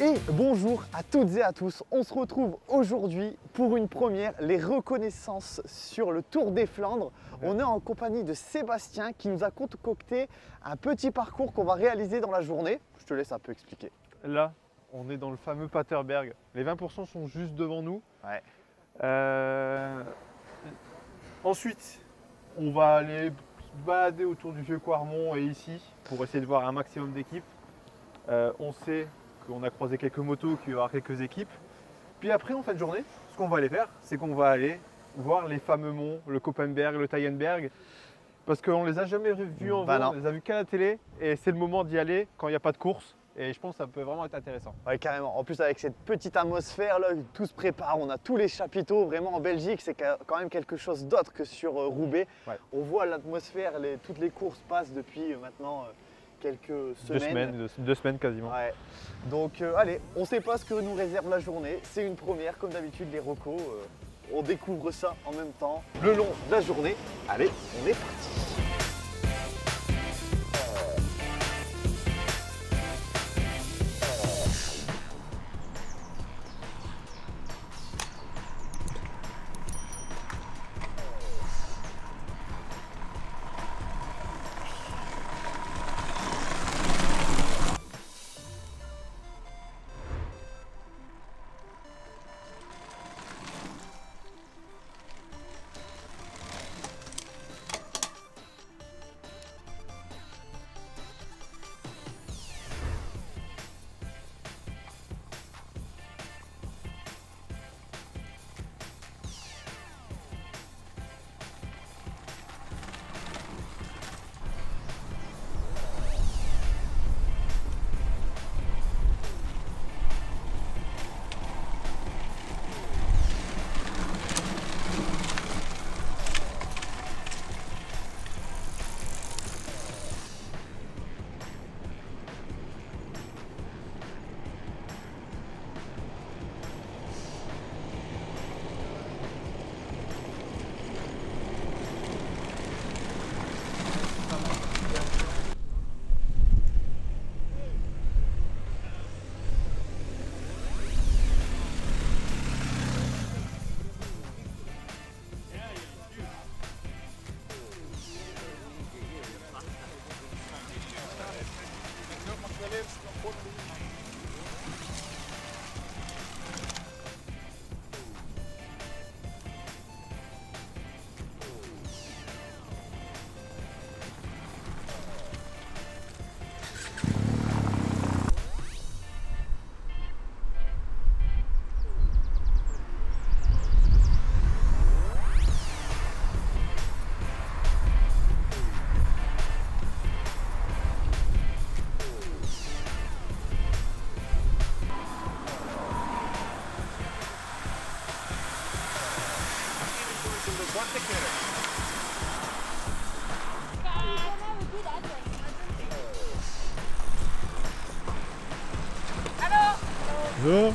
Et bonjour à toutes et à tous, on se retrouve aujourd'hui pour une première, les reconnaissances sur le Tour des Flandres. On est en compagnie de Sébastien qui nous a concocté un petit parcours qu'on va réaliser dans la journée. Je te laisse un peu expliquer. Là, on est dans le fameux Paterberg. Les 20% sont juste devant nous. Ouais. Ensuite, on va aller se balader autour du Vieux-Quarmont et ici pour essayer de voir un maximum d'équipes. On sait qu'on a croisé quelques motos, qu'il y aura quelques équipes. Puis après, en fin de journée, ce qu'on va aller faire, c'est qu'on va aller voir les fameux monts, le Koppenberg, le Taillenberg, parce qu'on ne les a jamais vus en vrai, on les a vus qu'à la télé, et c'est le moment d'y aller quand il n'y a pas de course, et je pense que ça peut vraiment être intéressant. Ouais, carrément. En plus, avec cette petite atmosphère, là, tout se prépare, on a tous les chapiteaux. Vraiment, en Belgique, c'est quand même quelque chose d'autre que sur Roubaix. Ouais. On voit l'atmosphère, toutes les courses passent depuis maintenant quelques semaines. Deux semaines quasiment. Ouais. Donc allez, on ne sait pas ce que nous réserve la journée. C'est une première, comme d'habitude, les recos. On découvre ça en même temps, le long de la journée. Allez, on est parti. Bonjour.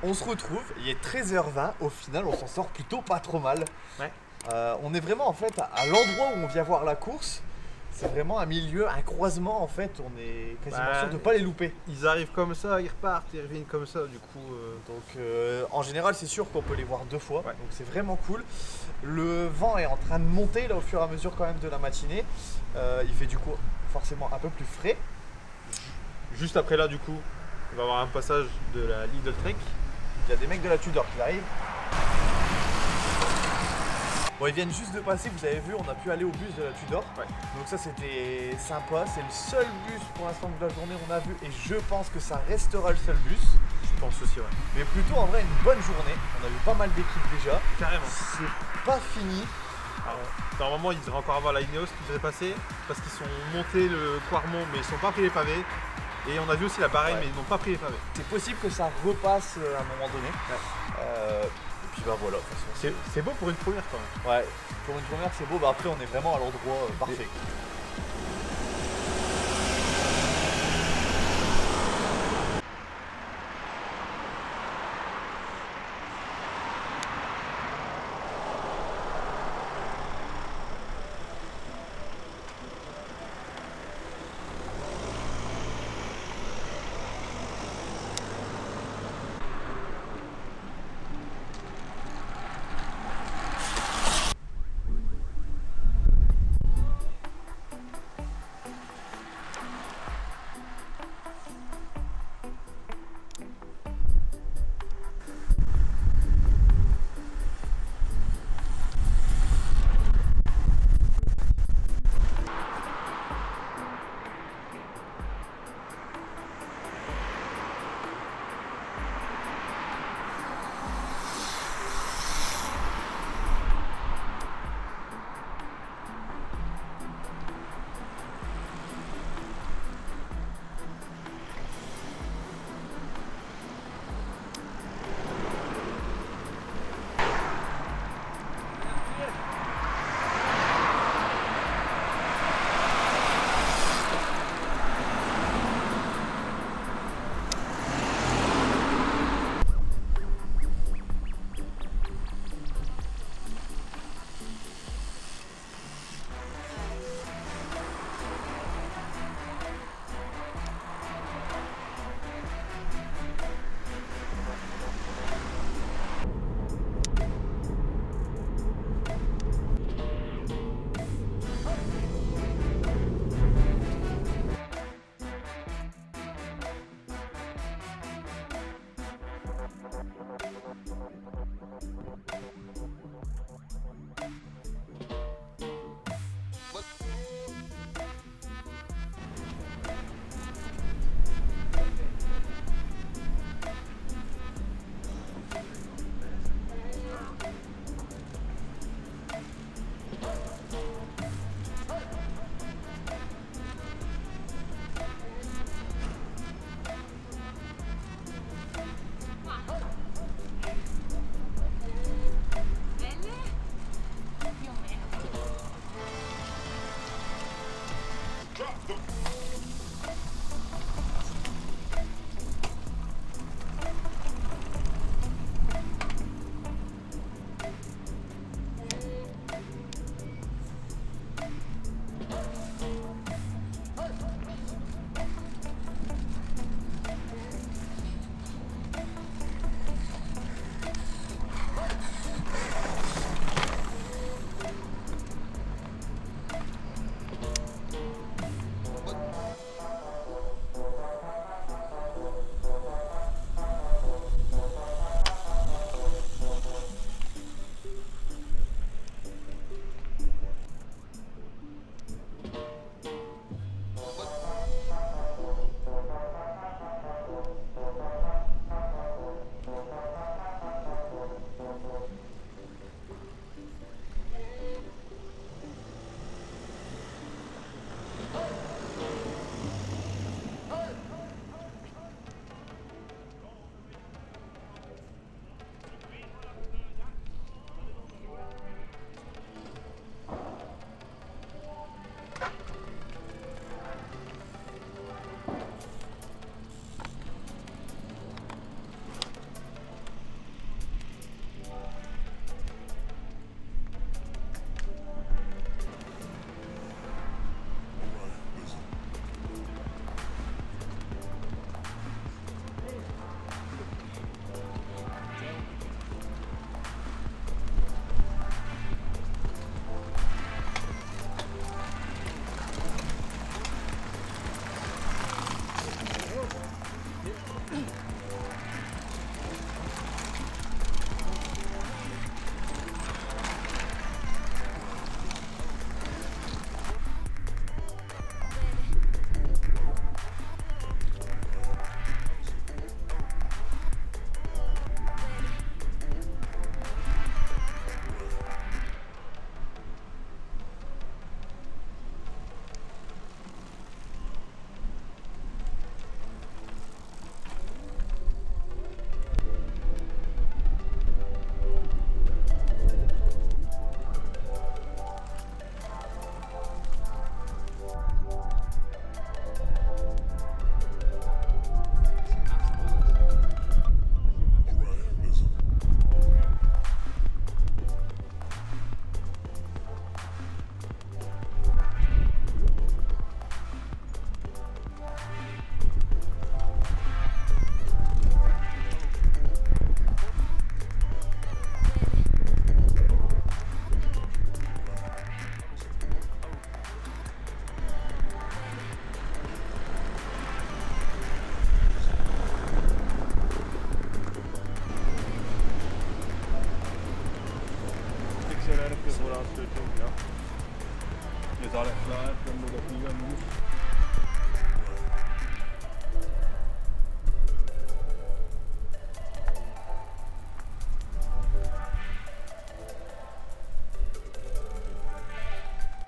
On se retrouve, il est 13h20, au final on s'en sort plutôt pas trop mal. Ouais. On est vraiment en fait à l'endroit où on vient voir la course. C'est vraiment un milieu, un croisement en fait, on est quasiment sûr de ne pas les louper. Ils arrivent comme ça, ils repartent, ils reviennent comme ça, du coup. Donc en général c'est sûr qu'on peut les voir 2 fois, Ouais. donc c'est vraiment cool. Le vent est en train de monter là au fur et à mesure quand même de la matinée. Il fait du coup forcément un peu plus frais. Juste après là, du coup, on va avoir un passage de la Lidl Trek. Il y a des mecs de la Tudor qui arrivent. Bon, ils viennent juste de passer, vous avez vu, on a pu aller au bus de la Tudor. Ouais. Donc ça c'était sympa, c'est le seul bus pour l'instant de la journée on a vu et je pense que ça restera le seul bus. Je pense aussi, ouais. Mais plutôt en vrai une bonne journée, on a vu pas mal d'équipes déjà. Carrément. C'est pas fini. Normalement, ils devraient encore avoir la Ineos qui devrait passer parce qu'ils sont montés le Quarmont, mais ils sont pas pris les pavés. Et on a vu aussi la Bahreïn, Ouais. mais ils n'ont pas pris les pavés. C'est possible que ça repasse à un moment donné. Et puis bah voilà, de toute façon, C'est beau pour une première quand même. ouais, pour une première c'est beau, bah après on est vraiment à l'endroit parfait.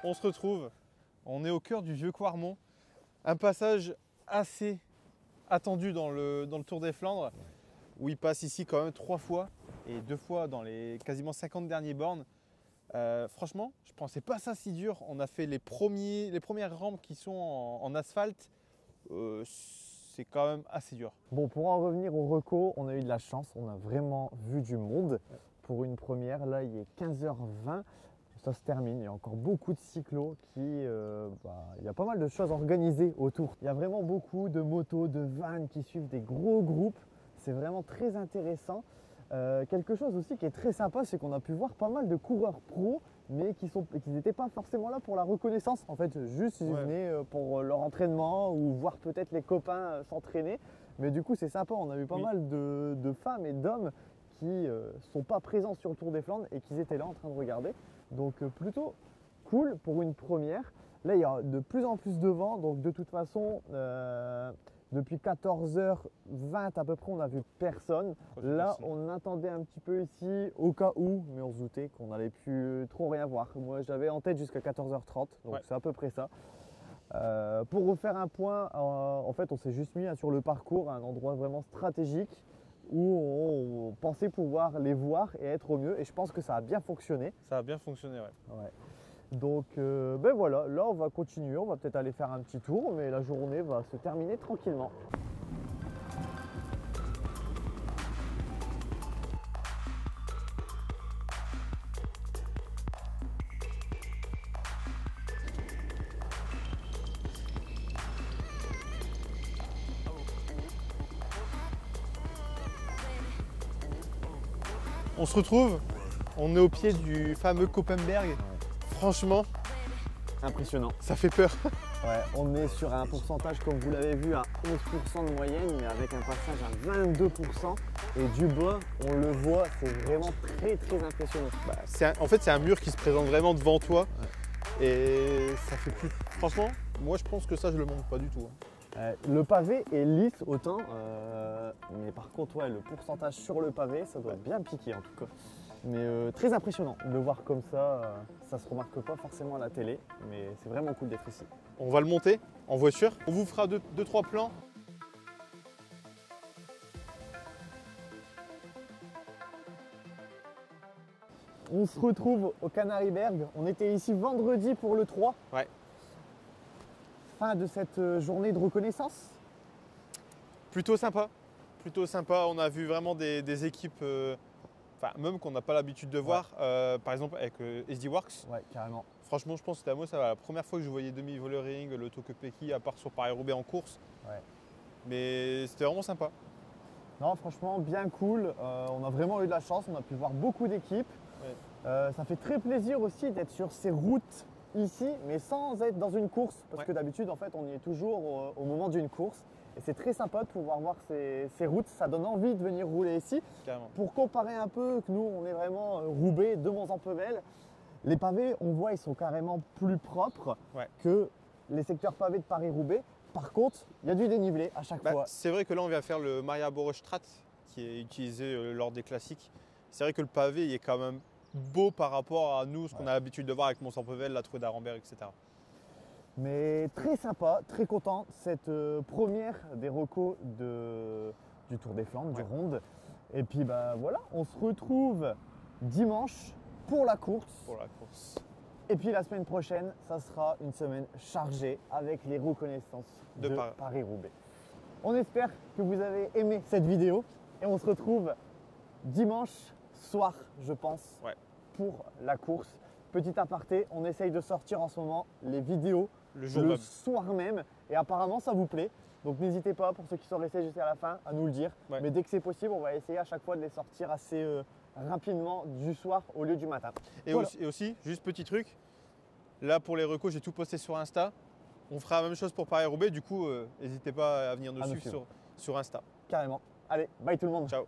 On se retrouve, on est au cœur du vieux Quarmont, un passage assez attendu dans le Tour des Flandres, où il passe ici quand même 3 fois et 2 fois dans les quasiment 50 derniers bornes. Franchement, je ne pensais pas ça si dur. On a fait les premières rampes qui sont en asphalte. C'est quand même assez dur. Bon, pour en revenir au reco, on a eu de la chance, on a vraiment vu du monde. Pour une première, là il est 15h20. Ça se termine, il y a encore beaucoup de cyclos il y a pas mal de choses organisées autour. Il y a vraiment beaucoup de motos, de vannes qui suivent des gros groupes. C'est vraiment très intéressant. Quelque chose aussi qui est très sympa, c'est qu'on a pu voir pas mal de coureurs pros, mais qui n'étaient pas forcément là pour la reconnaissance. En fait, juste ils venaient pour leur entraînement ou voir peut-être les copains s'entraîner. Mais du coup, c'est sympa, on a vu pas mal de femmes et d'hommes qui ne sont pas présents sur le Tour des Flandres et qui étaient là en train de regarder. Donc plutôt cool pour une première. Là il y a de plus en plus de vent, donc de toute façon depuis 14h20 à peu près on n'a vu personne. Là on attendait un petit peu ici au cas où, mais on se doutait qu'on n'allait plus trop rien voir. Moi j'avais en tête jusqu'à 14h30, donc c'est à peu près ça. Pour refaire un point, en fait on s'est juste mis sur le parcours à un endroit vraiment stratégique où on pensait pouvoir les voir et être au mieux, et je pense que ça a bien fonctionné. Ça a bien fonctionné, ouais. Donc ben voilà, là on va continuer, on va peut-être aller faire un petit tour, mais la journée va se terminer tranquillement. On se retrouve, on est au pied du fameux Koppenberg. Franchement, impressionnant. Ça fait peur. Ouais, on est sur un pourcentage, comme vous l'avez vu, à 11% de moyenne, mais avec un passage à 22%. Et du bas, on le voit, c'est vraiment très très impressionnant. En fait, c'est un mur qui se présente vraiment devant toi. Ouais. Et ça fait plus. Franchement, moi je pense que ça, je le monte pas du tout. Le pavé est lisse autant, mais par contre, ouais, le pourcentage sur le pavé, ça doit bien piquer en tout cas. Mais très impressionnant de le voir comme ça, ça se remarque pas forcément à la télé, mais c'est vraiment cool d'être ici. On va le monter en voiture, on vous fera 2-3 plans. On se retrouve au Canariberg, on était ici vendredi pour le 3. Ouais. Fin de cette journée de reconnaissance. Plutôt sympa, on a vu vraiment des équipes même qu'on n'a pas l'habitude de voir, par exemple avec SD Works. Ouais, carrément. Franchement, je pense que c'était à moi, ça va la première fois que je voyais Demi-Vollering, le Tokyo-Peki, à part sur Paris-Roubaix en course. Ouais. Mais c'était vraiment sympa. Non, franchement, bien cool. On a vraiment eu de la chance, on a pu voir beaucoup d'équipes. Ouais. Ça fait très plaisir aussi d'être sur ces routes ici, mais sans être dans une course, parce que d'habitude, en fait, on y est toujours au moment d'une course. Et c'est très sympa de pouvoir voir ces routes, ça donne envie de venir rouler ici. Carrément. Pour comparer un peu, que nous, on est vraiment Roubaix, de Mons-en-Pevel, les pavés, on voit, ils sont carrément plus propres que les secteurs pavés de Paris-Roubaix. Par contre, il y a du dénivelé à chaque fois. C'est vrai que là, on vient faire le Maria Borostrat, qui est utilisé lors des classiques. C'est vrai que le pavé, il est quand même beau par rapport à nous, ce qu'on a l'habitude de voir avec Mons-en-Pevel, la Trouée d'Arambert, etc. Mais très sympa, très content, cette première des recos du Tour des Flandres, du Ronde. Et puis voilà, on se retrouve dimanche pour la course. Et puis la semaine prochaine, ça sera une semaine chargée avec les reconnaissances de Paris-Roubaix. On espère que vous avez aimé cette vidéo et on se retrouve dimanche soir, je pense, pour la course. Petit aparté, on essaye de sortir en ce moment les vidéos le soir même et apparemment ça vous plaît. Donc n'hésitez pas, pour ceux qui sont restés jusqu'à la fin, à nous le dire. Mais dès que c'est possible, on va essayer à chaque fois de les sortir assez rapidement du soir au lieu du matin. Et aussi, juste petit truc, là pour les recos, j'ai tout posté sur Insta. On fera la même chose pour Paris-Roubaix, du coup, n'hésitez pas à venir nous suivre sur Insta. Carrément. Allez, bye tout le monde. Ciao.